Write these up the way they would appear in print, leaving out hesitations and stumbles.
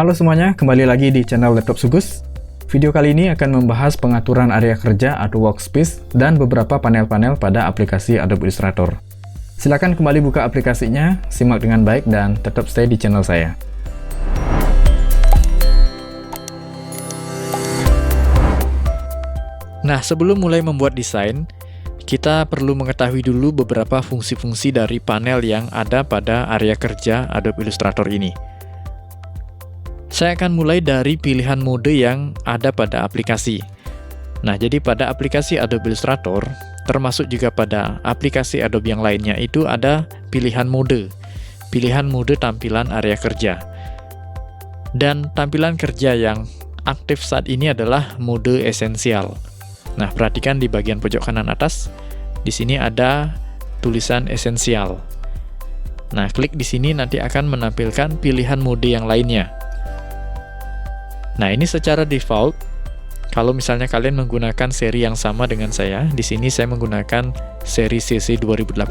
Halo semuanya, kembali lagi di channel Laptop Sugus. Video kali ini akan membahas pengaturan area kerja atau workspace dan beberapa panel-panel pada aplikasi Adobe Illustrator. Silakan kembali buka aplikasinya, simak dengan baik dan tetap stay di channel saya. Nah, sebelum mulai membuat desain, kita perlu mengetahui dulu beberapa fungsi-fungsi dari panel yang ada pada area kerja Adobe Illustrator ini. Saya akan mulai dari pilihan mode yang ada pada aplikasi. Nah, jadi pada aplikasi Adobe Illustrator, termasuk juga pada aplikasi Adobe yang lainnya, itu ada pilihan mode tampilan area kerja. Dan tampilan kerja yang aktif saat ini adalah mode esensial. Nah, perhatikan di bagian pojok kanan atas, di sini ada tulisan esensial. Nah, klik di sini nanti akan menampilkan pilihan mode yang lainnya. Nah, ini secara default, kalau misalnya kalian menggunakan seri yang sama dengan saya, di sini saya menggunakan seri CC 2018,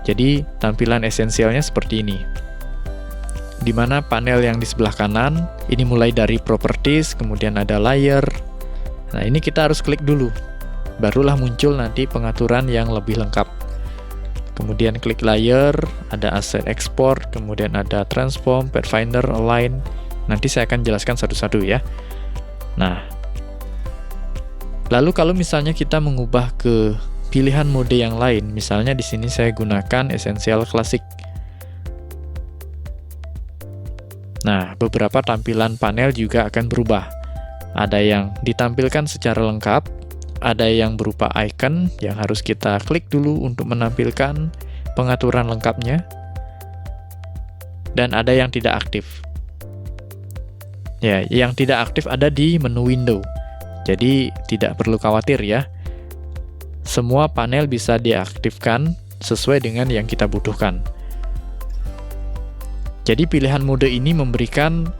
jadi tampilan esensialnya seperti ini. Di mana panel yang di sebelah kanan, ini mulai dari properties, kemudian ada layer. Nah, ini kita harus klik dulu, barulah muncul nanti pengaturan yang lebih lengkap. Kemudian klik layer, ada asset export, kemudian ada transform, pathfinder, align. Nanti saya akan jelaskan satu-satu ya. Nah, lalu kalau misalnya kita mengubah ke pilihan mode yang lain, misalnya di sini saya gunakan Essential Classic. Nah, beberapa tampilan panel juga akan berubah. Ada yang ditampilkan secara lengkap, ada yang berupa icon yang harus kita klik dulu untuk menampilkan pengaturan lengkapnya, dan ada yang tidak aktif. Ya, yang tidak aktif ada di menu window. Jadi tidak perlu khawatir ya. Semua panel bisa diaktifkan sesuai dengan yang kita butuhkan. Jadi pilihan mode ini memberikan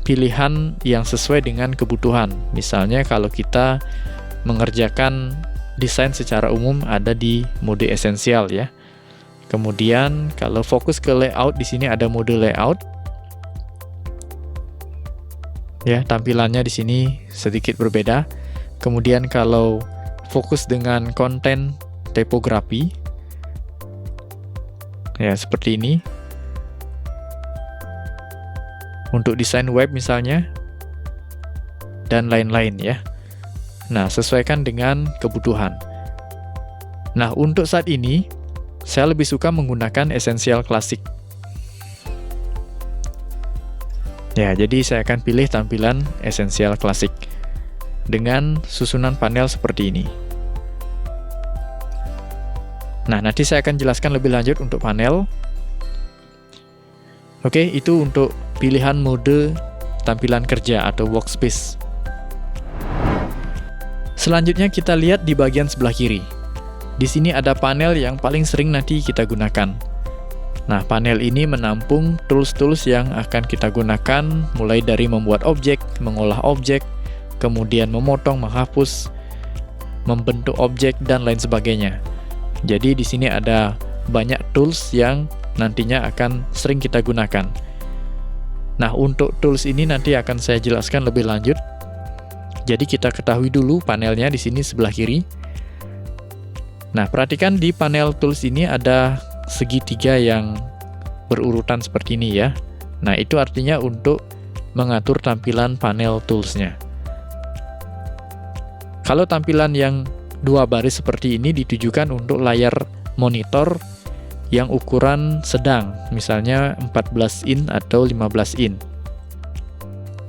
pilihan yang sesuai dengan kebutuhan. Misalnya kalau kita mengerjakan desain secara umum ada di mode esensial ya. Kemudian kalau fokus ke layout, di sini ada mode layout. Ya, tampilannya di sini sedikit berbeda. Kemudian kalau fokus dengan konten tipografi, ya seperti ini. Untuk desain web misalnya, dan lain-lain ya. Nah, sesuaikan dengan kebutuhan. Nah, untuk saat ini, saya lebih suka menggunakan Essential Classic. Ya, jadi saya akan pilih tampilan Essential Classic dengan susunan panel seperti ini. Nah, nanti saya akan jelaskan lebih lanjut untuk panel. Oke, itu untuk pilihan mode tampilan kerja atau workspace. Selanjutnya kita lihat di bagian sebelah kiri. Di sini ada panel yang paling sering nanti kita gunakan. Nah, panel ini menampung tools-tools yang akan kita gunakan mulai dari membuat objek, mengolah objek, kemudian memotong, menghapus, membentuk objek, dan lain sebagainya. Jadi di sini ada banyak tools yang nantinya akan sering kita gunakan. Nah, untuk tools ini nanti akan saya jelaskan lebih lanjut. Jadi kita ketahui dulu panelnya di sini sebelah kiri. Nah, perhatikan di panel tools ini ada segitiga yang berurutan seperti ini ya. Nah, itu artinya untuk mengatur tampilan panel toolsnya. Kalau tampilan yang dua baris seperti ini ditujukan untuk layar monitor yang ukuran sedang, misalnya 14 in atau 15 in.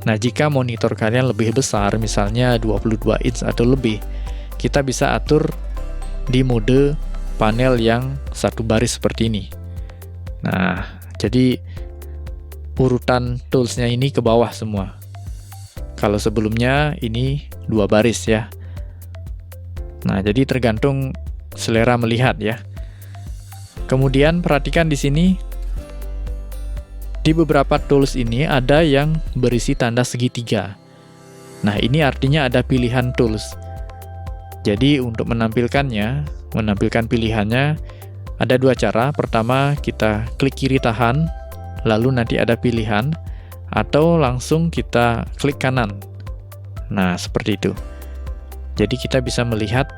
Nah, jika monitor kalian lebih besar, misalnya 22 inch atau lebih, kita bisa atur di mode panel yang satu baris seperti ini. Nah, jadi urutan toolsnya ini ke bawah semua. Kalau sebelumnya ini dua baris ya. Nah, jadi tergantung selera melihat ya. Kemudian perhatikan di sini, di beberapa tools ini ada yang berisi tanda segitiga. Nah, ini artinya ada pilihan tools. Jadi untuk menampilkan pilihannya, ada dua cara. Pertama, kita klik kiri tahan, lalu nanti ada pilihan, atau langsung kita klik kanan. Nah, seperti itu. Jadi kita bisa melihat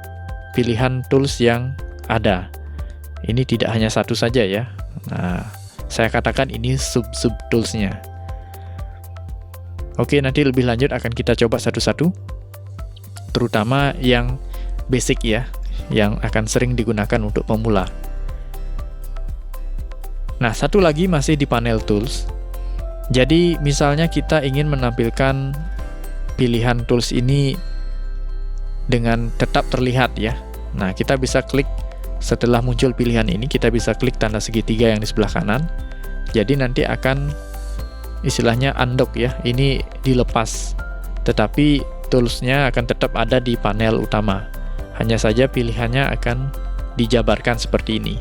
pilihan tools yang ada. Ini tidak hanya satu saja ya. Nah, saya katakan ini sub-sub toolsnya. Oke, nanti lebih lanjut akan kita coba satu-satu. Terutama yang basic ya, yang akan sering digunakan untuk pemula. Nah, satu lagi masih di panel tools. Jadi, misalnya kita ingin menampilkan pilihan tools ini dengan tetap terlihat ya. Nah, kita bisa klik setelah muncul pilihan ini, kita bisa klik tanda segitiga yang di sebelah kanan. Jadi nanti akan istilahnya undock ya, ini dilepas. Tetapi toolsnya akan tetap ada di panel utama. Hanya saja pilihannya akan dijabarkan seperti ini.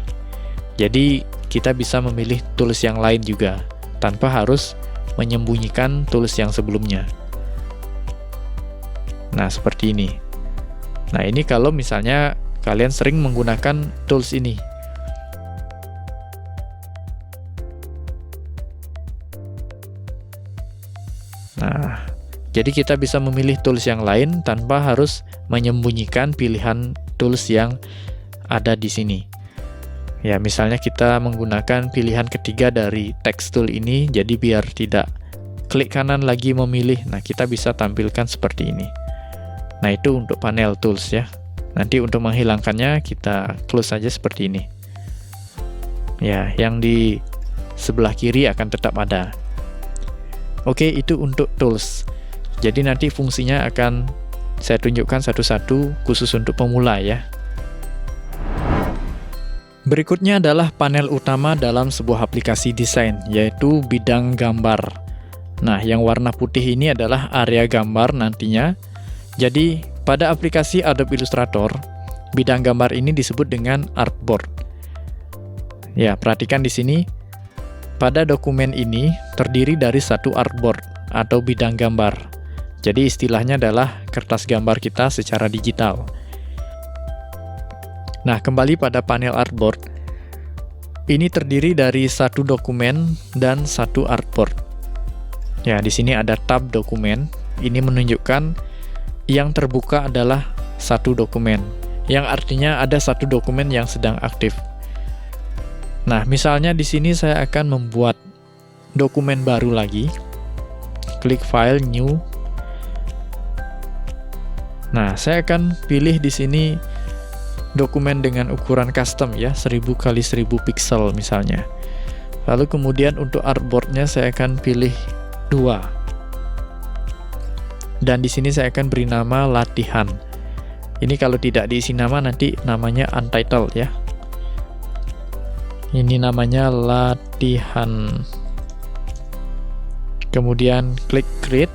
Jadi kita bisa memilih tools yang lain juga, tanpa harus menyembunyikan tools yang sebelumnya. Nah, seperti ini. Nah, ini kalau misalnya kalian sering menggunakan tools ini. Nah, jadi kita bisa memilih tools yang lain tanpa harus menyembunyikan pilihan tools yang ada di sini. Ya, misalnya kita menggunakan pilihan ketiga dari text tool ini, jadi biar tidak klik kanan lagi memilih, nah kita bisa tampilkan seperti ini. Nah, itu untuk panel tools ya. Nanti untuk menghilangkannya kita close saja seperti ini. Ya, yang di sebelah kiri akan tetap ada. Oke, itu untuk tools. Jadi nanti fungsinya akan saya tunjukkan satu-satu khusus untuk pemula ya. Berikutnya adalah panel utama dalam sebuah aplikasi desain, yaitu bidang gambar. Nah, yang warna putih ini adalah area gambar nantinya. Jadi, pada aplikasi Adobe Illustrator, bidang gambar ini disebut dengan artboard. Ya, perhatikan di sini. Pada dokumen ini terdiri dari satu artboard atau bidang gambar. Jadi istilahnya adalah kertas gambar kita secara digital. Nah, kembali pada panel artboard. Ini terdiri dari satu dokumen dan satu artboard. Ya, di sini ada tab dokumen. Ini menunjukkan yang terbuka adalah satu dokumen, yang artinya ada satu dokumen yang sedang aktif. Nah, misalnya di sini saya akan membuat dokumen baru lagi. Klik File, New. Nah, saya akan pilih di sini dokumen dengan ukuran custom ya, 1000 x 1000 pixel misalnya. Lalu kemudian untuk artboard-nya saya akan pilih 2. Dan di sini saya akan beri nama latihan. Ini kalau tidak diisi nama nanti namanya untitled ya. Ini namanya latihan. Kemudian klik create.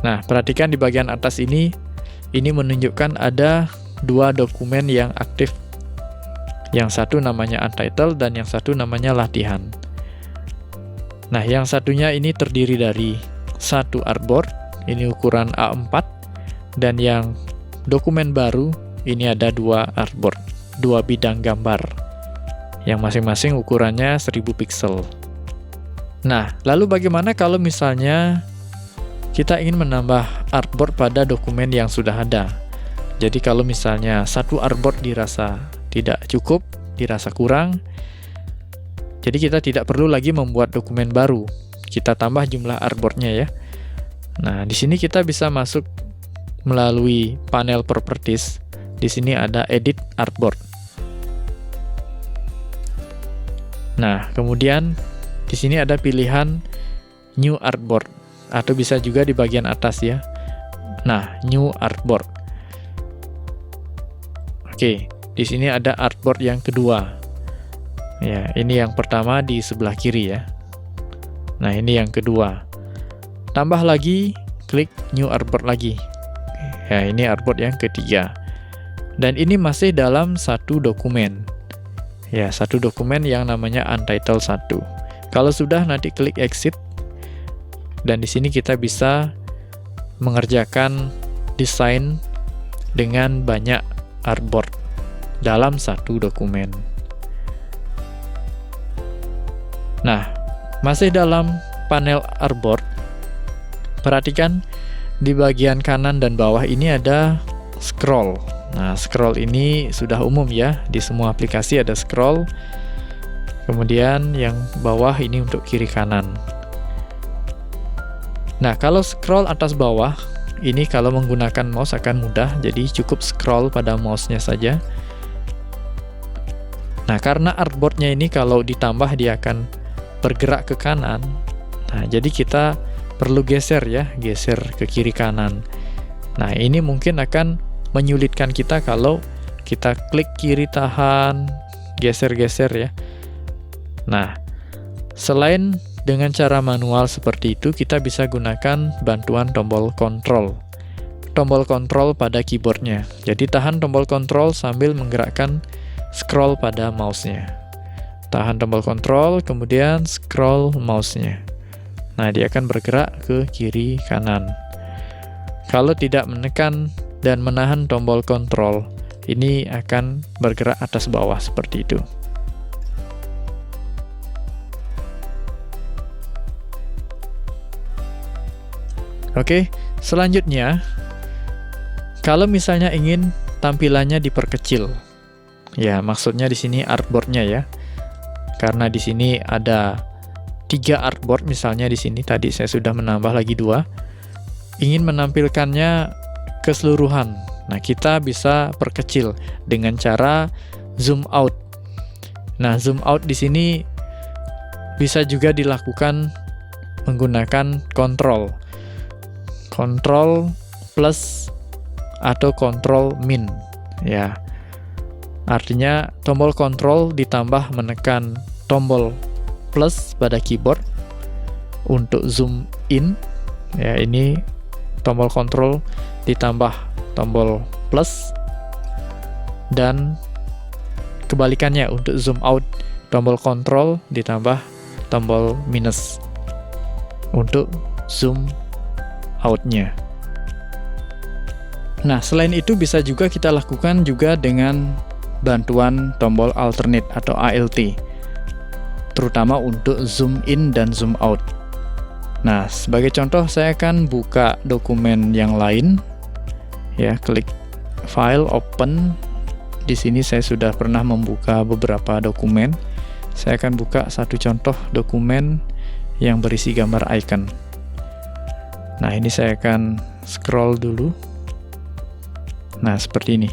Nah, perhatikan di bagian atas ini menunjukkan ada dua dokumen yang aktif. Yang satu namanya untitled dan yang satu namanya latihan. Nah, yang satunya ini terdiri dari satu artboard, ini ukuran A4, dan yang dokumen baru, ini ada dua artboard, dua bidang gambar, yang masing-masing ukurannya 1000 pixel. Nah, lalu bagaimana kalau misalnya kita ingin menambah artboard pada dokumen yang sudah ada? Jadi kalau misalnya satu artboard dirasa tidak cukup, dirasa kurang, jadi kita tidak perlu lagi membuat dokumen baru. Kita tambah jumlah artboard-nya ya. Nah, di sini kita bisa masuk melalui panel properties. Di sini ada edit artboard. Nah, kemudian di sini ada pilihan new artboard atau bisa juga di bagian atas ya. Nah, new artboard. Oke, di sini ada artboard yang kedua. Ya, ini yang pertama di sebelah kiri ya. Nah, ini yang kedua. Tambah lagi, klik new artboard lagi. Ya, ini artboard yang ketiga. Dan ini masih dalam satu dokumen. Ya, satu dokumen yang namanya untitled 1. Kalau sudah, nanti klik exit. Dan di sini kita bisa mengerjakan desain dengan banyak artboard dalam satu dokumen. Nah, Masih dalam panel artboard, perhatikan di bagian kanan dan bawah ini ada scroll. Nah, scroll ini sudah umum ya, di semua aplikasi ada scroll. Kemudian yang bawah ini untuk kiri kanan. Nah, kalau scroll atas bawah, ini kalau menggunakan mouse akan mudah, jadi cukup scroll pada mouse-nya saja. Nah, karena artboard-nya ini kalau ditambah dia akan bergerak ke kanan. Nah, jadi kita perlu geser ya, geser ke kiri kanan. Nah, ini mungkin akan menyulitkan kita kalau kita klik kiri tahan, geser-geser ya. Nah, selain dengan cara manual seperti itu, kita bisa gunakan bantuan tombol kontrol. Tombol kontrol pada keyboardnya. Jadi tahan tombol kontrol sambil menggerakkan scroll pada mouse-nya. Tahan tombol kontrol, kemudian scroll mouse-nya. Nah, dia akan bergerak ke kiri kanan. Kalau tidak menekan dan menahan tombol kontrol, ini akan bergerak atas bawah seperti itu. Oke, selanjutnya, kalau misalnya ingin tampilannya diperkecil, ya maksudnya di sini artboard-nya ya, karena di sini ada 3 artboard misalnya di sini, tadi saya sudah menambah lagi 2, ingin menampilkannya keseluruhan. Nah, kita bisa perkecil dengan cara zoom out. Nah, zoom out di sini bisa juga dilakukan menggunakan kontrol plus atau kontrol min. Ya, artinya tombol kontrol ditambah menekan tombol plus pada keyboard untuk zoom in. Ya, ini tombol kontrol ditambah tombol plus, dan kebalikannya untuk zoom out, tombol kontrol ditambah tombol minus untuk zoom out-nya. Nah, selain itu bisa juga kita lakukan juga dengan bantuan tombol alternate atau ALT, terutama untuk zoom in dan zoom out. Nah, sebagai contoh saya akan buka dokumen yang lain. Ya, klik file, open. Di sini saya sudah pernah membuka beberapa dokumen. Saya akan buka satu contoh dokumen yang berisi gambar icon. Nah, ini saya akan scroll dulu. Nah, seperti ini.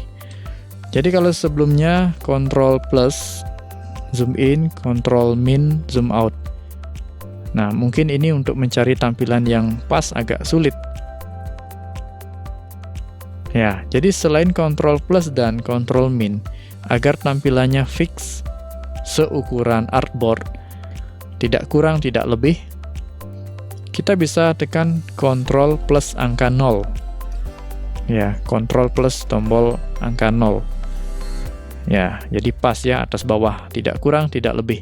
Jadi kalau sebelumnya Ctrl plus zoom in, Ctrl min zoom out. Nah, mungkin ini untuk mencari tampilan yang pas agak sulit. Ya, jadi selain Ctrl plus dan Ctrl min, agar tampilannya fix seukuran artboard, tidak kurang tidak lebih, kita bisa tekan Ctrl plus angka 0. Ya, Ctrl plus tombol angka 0. Ya, jadi pas ya, atas bawah, tidak kurang tidak lebih.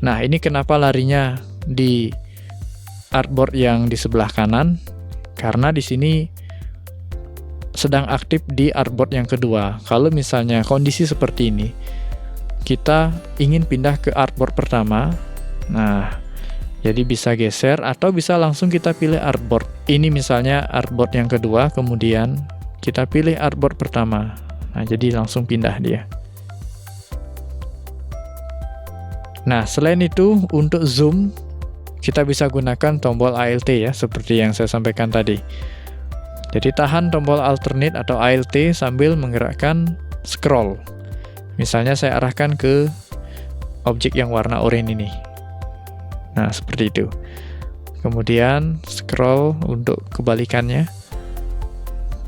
Nah, ini kenapa larinya di artboard yang di sebelah kanan? Karena di sini sedang aktif di artboard yang kedua. Kalau misalnya kondisi seperti ini, kita ingin pindah ke artboard pertama, nah, jadi bisa geser atau bisa langsung kita pilih artboard. Ini misalnya artboard yang kedua, kemudian kita pilih artboard pertama. Nah, jadi langsung pindah dia. Nah, selain itu, untuk zoom, kita bisa gunakan tombol ALT ya, seperti yang saya sampaikan tadi. Jadi tahan tombol alternate atau ALT sambil menggerakkan scroll. Misalnya saya arahkan ke objek yang warna oranye ini. Nah, seperti itu. Kemudian scroll untuk kebalikannya.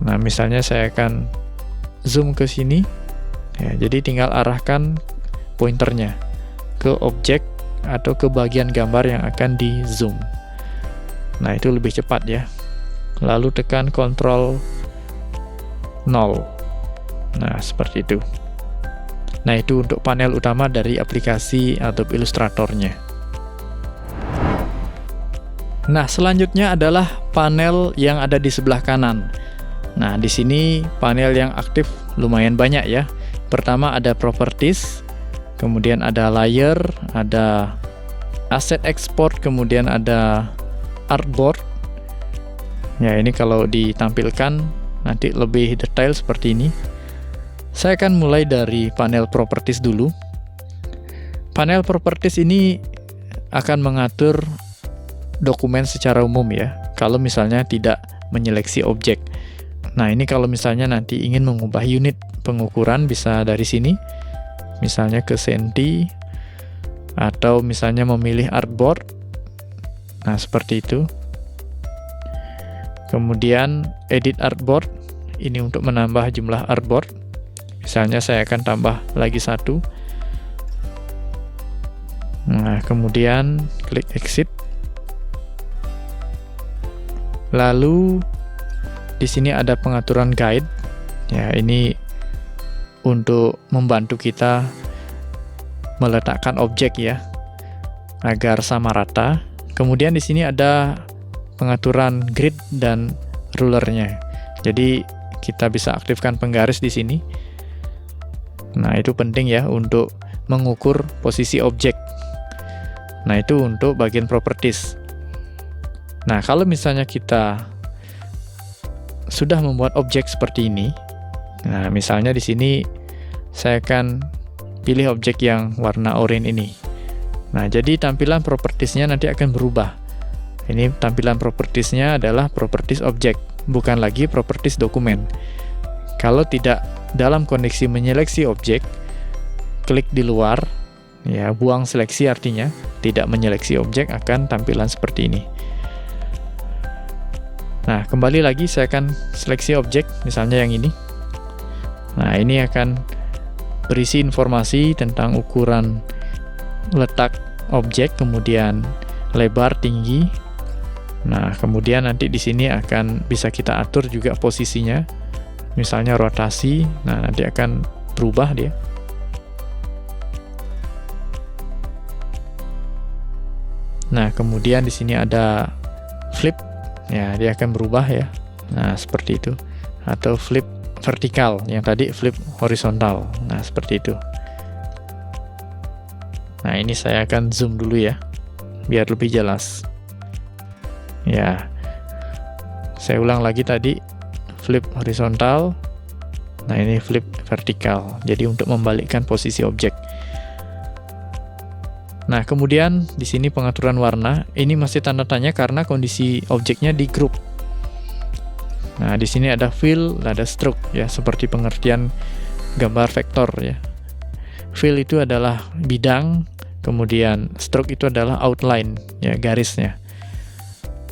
Nah, misalnya saya akan zoom ke sini. Ya, jadi tinggal arahkan pointernya ke objek atau ke bagian gambar yang akan di zoom. Nah, itu lebih cepat ya. Lalu tekan Ctrl 0. Nah, seperti itu. Nah, itu untuk panel utama dari aplikasi Adobe Illustrator-nya. Nah, selanjutnya adalah panel yang ada di sebelah kanan. Nah, di sini panel yang aktif lumayan banyak ya. Pertama ada Properties, kemudian ada Layer, ada Asset export, kemudian ada artboard. Ya, ini kalau ditampilkan nanti lebih detail seperti ini. Saya akan mulai dari panel properties dulu. Panel properties ini akan mengatur dokumen secara umum ya, kalau misalnya tidak menyeleksi objek. Nah, ini kalau misalnya nanti ingin mengubah unit pengukuran bisa dari sini, misalnya ke senti, atau misalnya memilih artboard. Nah, seperti itu. Kemudian edit artboard, ini untuk menambah jumlah artboard. Misalnya saya akan tambah lagi 1. Nah, kemudian klik exit. Lalu di sini ada pengaturan guide. Ya, ini untuk membantu kita meletakkan objek ya, agar sama rata. Kemudian di sini ada pengaturan grid dan rulernya. Jadi kita bisa aktifkan penggaris di sini. Nah, itu penting ya untuk mengukur posisi objek. Nah, itu untuk bagian properties. Nah, kalau misalnya kita sudah membuat objek seperti ini, nah misalnya di sini saya akan pilih objek yang warna oranye ini. Nah, jadi tampilan propertiesnya nanti akan berubah. Ini tampilan propertiesnya adalah properties objek, bukan lagi properties dokumen. Kalau tidak dalam kondisi menyeleksi objek, klik di luar, ya buang seleksi artinya tidak menyeleksi objek, akan tampilan seperti ini. Nah, kembali lagi saya akan seleksi objek, misalnya yang ini. Nah, ini akan berisi informasi tentang ukuran letak objek, kemudian lebar, tinggi. Nah, kemudian nanti di sini akan bisa kita atur juga posisinya. Misalnya rotasi, nah nanti akan berubah dia. Nah, kemudian di sini ada flip. Ya, dia akan berubah ya. Nah, seperti itu. Atau flip vertikal, yang tadi flip horizontal. Nah, seperti itu. Nah, ini saya akan zoom dulu ya, biar lebih jelas. Ya, saya ulang lagi tadi, flip horizontal. Nah, ini flip vertikal. Jadi untuk membalikkan posisi objek. Nah, kemudian di sini pengaturan warna. Ini masih tanda tanya karena kondisi objeknya di group. Nah, di sini ada fill, ada stroke ya, seperti pengertian gambar vektor ya. Fill itu adalah bidang, kemudian stroke itu adalah outline ya, garisnya.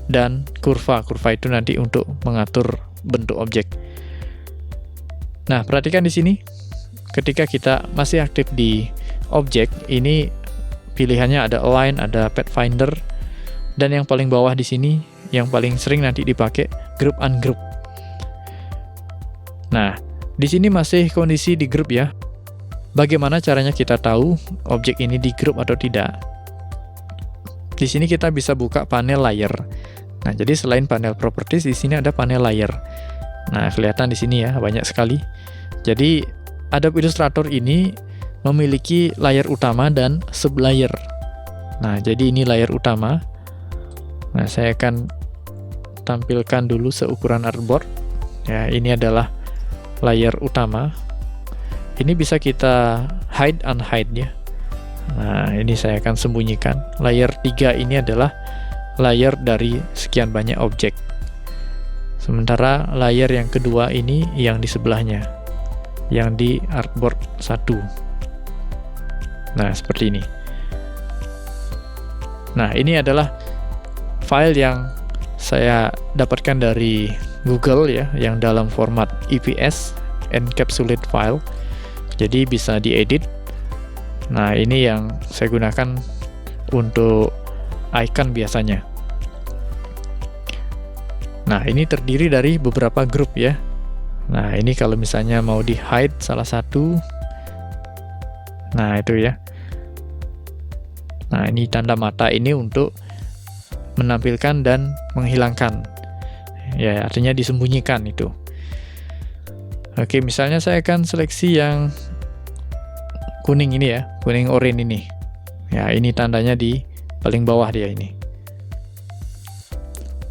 Dan kurva itu nanti untuk mengatur bentuk objek. Nah, perhatikan di sini, ketika kita masih aktif di objek, ini pilihannya ada align, ada pathfinder, dan yang paling bawah di sini, yang paling sering nanti dipakai, group ungroup. Nah, di sini masih kondisi di group ya. Bagaimana caranya kita tahu objek ini di group atau tidak? Di sini kita bisa buka panel layer. Nah, jadi selain panel properties, di sini ada panel layer. Nah, kelihatan di sini ya, banyak sekali. Jadi, Adobe Illustrator ini memiliki layer utama dan sub-layer. Nah, jadi ini layer utama. Nah, saya akan tampilkan dulu seukuran artboard. Ya, ini adalah layer utama. Ini bisa kita hide unhide ya. Nah, ini saya akan sembunyikan. Layer 3 ini adalah layer dari sekian banyak objek. Sementara layer yang kedua ini yang di sebelahnya, yang di artboard 1. Nah, seperti ini. Nah, ini adalah file yang saya dapatkan dari Google ya, yang dalam format EPS, encapsulate file. Jadi bisa diedit. Nah, ini yang saya gunakan untuk icon biasanya. Nah, ini terdiri dari beberapa grup ya. Nah, ini kalau misalnya mau di hide salah satu, nah itu ya. Nah, ini tanda mata ini untuk menampilkan dan menghilangkan. Ya, artinya disembunyikan itu. Oke, misalnya saya akan seleksi yang kuning ini ya, kuning oranye ini. Ya, ini tandanya di paling bawah dia ini.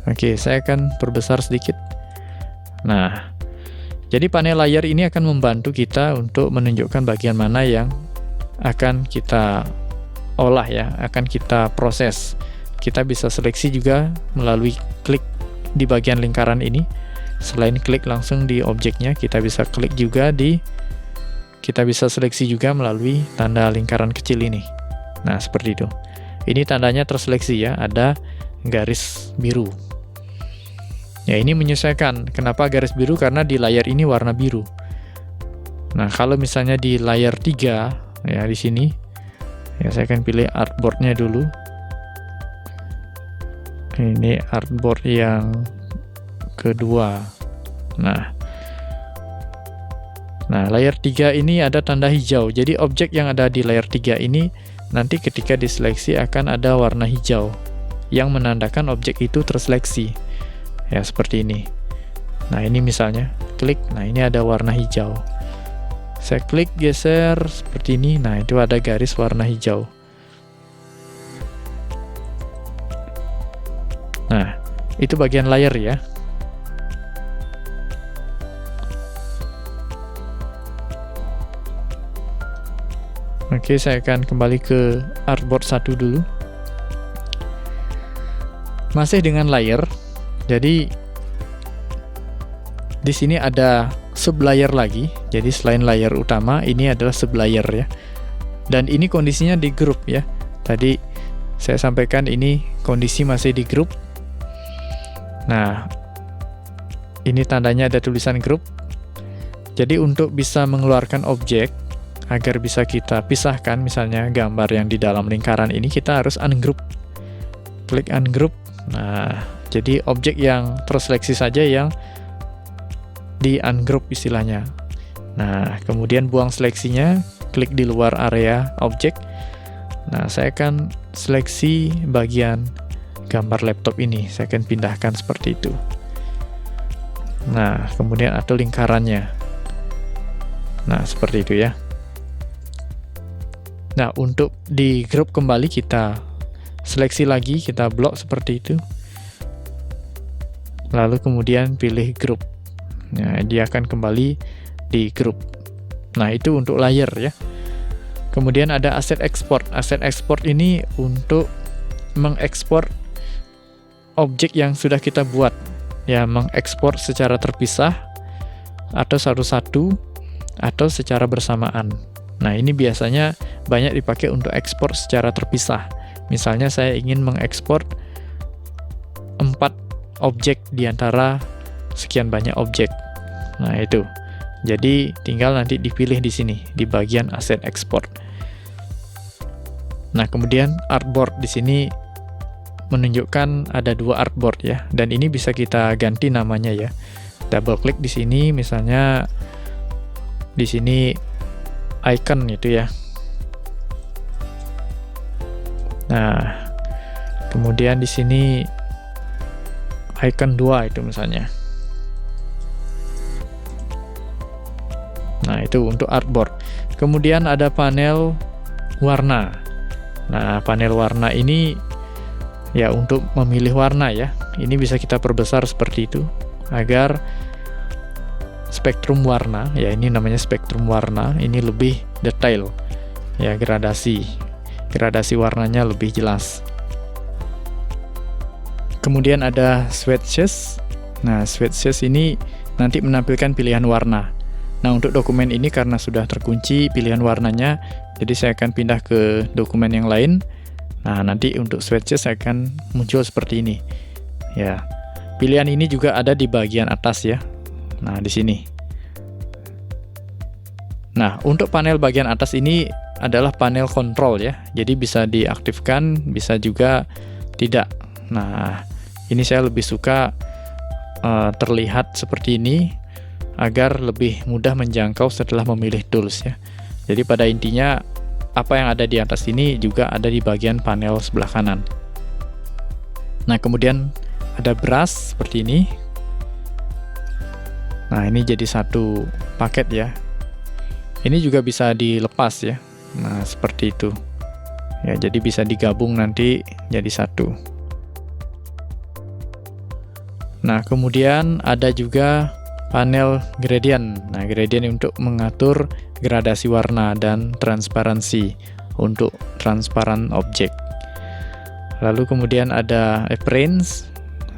Oke, saya akan perbesar sedikit. Nah, jadi panel layar ini akan membantu kita untuk menunjukkan bagian mana yang akan kita olah ya, akan kita proses. Kita bisa seleksi juga melalui klik di bagian lingkaran ini. Selain klik langsung di objeknya, kita bisa klik juga kita bisa seleksi juga melalui tanda lingkaran kecil ini. Nah, seperti itu. Ini tandanya terseleksi ya, ada garis biru. Ya, ini menyesuaikan. Kenapa garis biru? Karena di layar ini warna biru. Nah, kalau misalnya di layar 3, ya di sini, ya saya akan pilih artboard-nya dulu. Ini artboard yang kedua. Nah, layar 3 ini ada tanda hijau. Jadi objek yang ada di layar 3 ini nanti ketika diseleksi akan ada warna hijau yang menandakan objek itu terseleksi. Ya, seperti ini. Nah, ini misalnya klik. Nah, ini ada warna hijau. Saya klik, geser seperti ini. Nah, itu ada garis warna hijau. Nah, itu bagian layar ya. Oke, saya akan kembali ke artboard 1 dulu. Masih dengan layar. Jadi di sini ada sublayer lagi. Jadi selain layar utama, ini adalah sublayer ya. Dan ini kondisinya di grup ya. Tadi saya sampaikan ini kondisi masih di grup. Nah, ini tandanya ada tulisan grup. Jadi untuk bisa mengeluarkan objek agar bisa kita pisahkan, misalnya gambar yang di dalam lingkaran ini, kita harus ungroup. Klik ungroup. Nah, jadi objek yang terseleksi saja yang di ungroup istilahnya. Nah, kemudian buang seleksinya, klik di luar area objek. Nah, saya akan seleksi bagian gambar laptop ini. Saya akan pindahkan seperti itu. Nah, kemudian atau lingkarannya. Nah, seperti itu ya. Nah, untuk di grup kembali kita seleksi lagi, kita blok seperti itu. Lalu kemudian pilih grup. Nah, dia akan kembali di grup. Nah, itu untuk layer ya. Kemudian ada asset export. Asset export ini untuk mengekspor objek yang sudah kita buat. Ya, mengekspor secara terpisah atau satu-satu atau secara bersamaan. Nah, ini biasanya banyak dipakai untuk ekspor secara terpisah. Misalnya saya ingin mengekspor 4 objek di antara sekian banyak objek. Nah, itu. Jadi tinggal nanti dipilih di sini di bagian asset export. Nah, kemudian artboard di sini menunjukkan ada 2 artboard ya, dan ini bisa kita ganti namanya ya. Double klik di sini, misalnya di sini icon itu ya. Nah, kemudian di sini icon 2 itu misalnya. Nah, itu untuk artboard. Kemudian ada panel warna. Nah, panel warna ini ya untuk memilih warna ya. Ini bisa kita perbesar seperti itu agar spektrum warna, ya ini namanya spektrum warna, ini lebih detail. Ya, gradasi warnanya lebih jelas. Kemudian ada swatches. Nah, swatches ini nanti menampilkan pilihan warna. Nah, untuk dokumen ini karena sudah terkunci pilihan warnanya, jadi saya akan pindah ke dokumen yang lain. Nah, nanti untuk swatches akan muncul seperti ini. Ya, pilihan ini juga ada di bagian atas ya. Nah, di sini. Nah, untuk panel bagian atas ini adalah panel kontrol ya. Jadi bisa diaktifkan, bisa juga tidak. Nah, ini saya lebih suka terlihat seperti ini agar lebih mudah menjangkau setelah memilih tools ya. Jadi pada intinya apa yang ada di atas ini juga ada di bagian panel sebelah kanan. Nah, kemudian ada brush seperti ini. Nah, ini jadi satu paket ya. Ini juga bisa dilepas ya. Nah, seperti itu. Ya, jadi bisa digabung nanti jadi satu. Nah, kemudian ada juga panel gradient. Nah, gradient untuk mengatur gradasi warna dan transparansi untuk transparan objek. Lalu kemudian ada appearance.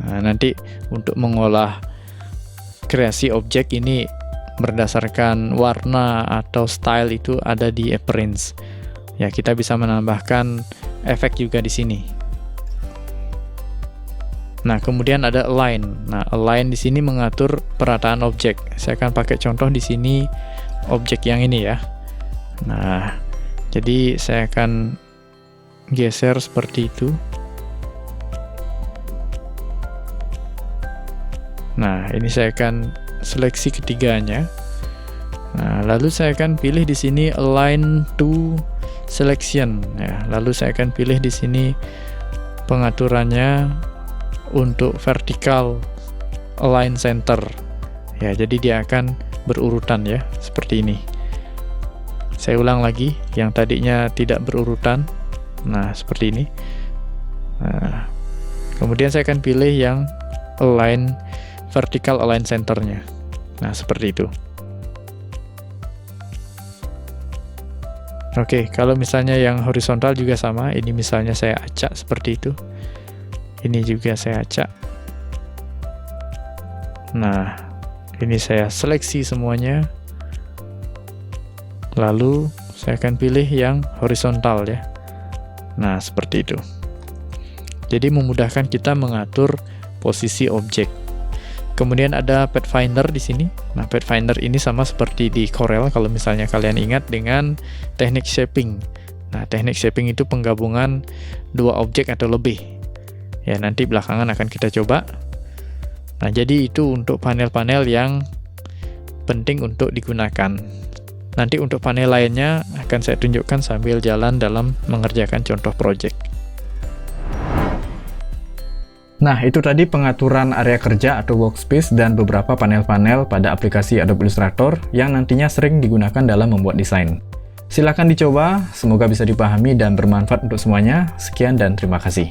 Nah, nanti untuk mengolah kreasi objek ini berdasarkan warna atau style itu ada di appearance. Ya, kita bisa menambahkan efek juga di sini. Nah, kemudian ada align. Nah, align di sini mengatur perataan objek. Saya akan pakai contoh di sini objek yang ini ya. Nah, jadi saya akan geser seperti itu. Nah, ini saya akan seleksi ketiganya. Nah, lalu saya akan pilih di sini align to selection. Ya, lalu saya akan pilih di sini pengaturannya untuk vertical align center. Ya, jadi dia akan berurutan ya, seperti ini. Saya ulang lagi, yang tadinya tidak berurutan. Nah, seperti ini. Nah, kemudian saya akan pilih yang align vertical align centernya. Nah, seperti itu. Oke, kalau misalnya yang horizontal juga sama, ini misalnya saya acak seperti itu. Ini juga saya acak. Nah, ini saya seleksi semuanya. Lalu saya akan pilih yang horizontal ya. Nah, seperti itu. Jadi memudahkan kita mengatur posisi objek. Kemudian ada Pathfinder di sini. Nah, Pathfinder ini sama seperti di Corel kalau misalnya kalian ingat dengan teknik shaping. Nah, teknik shaping itu penggabungan dua objek atau lebih. Ya, nanti belakangan akan kita coba. Nah, jadi itu untuk panel-panel yang penting untuk digunakan. Nanti untuk panel lainnya akan saya tunjukkan sambil jalan dalam mengerjakan contoh project. Nah, itu tadi pengaturan area kerja atau workspace dan beberapa panel-panel pada aplikasi Adobe Illustrator yang nantinya sering digunakan dalam membuat desain. Silakan dicoba, semoga bisa dipahami dan bermanfaat untuk semuanya. Sekian dan terima kasih.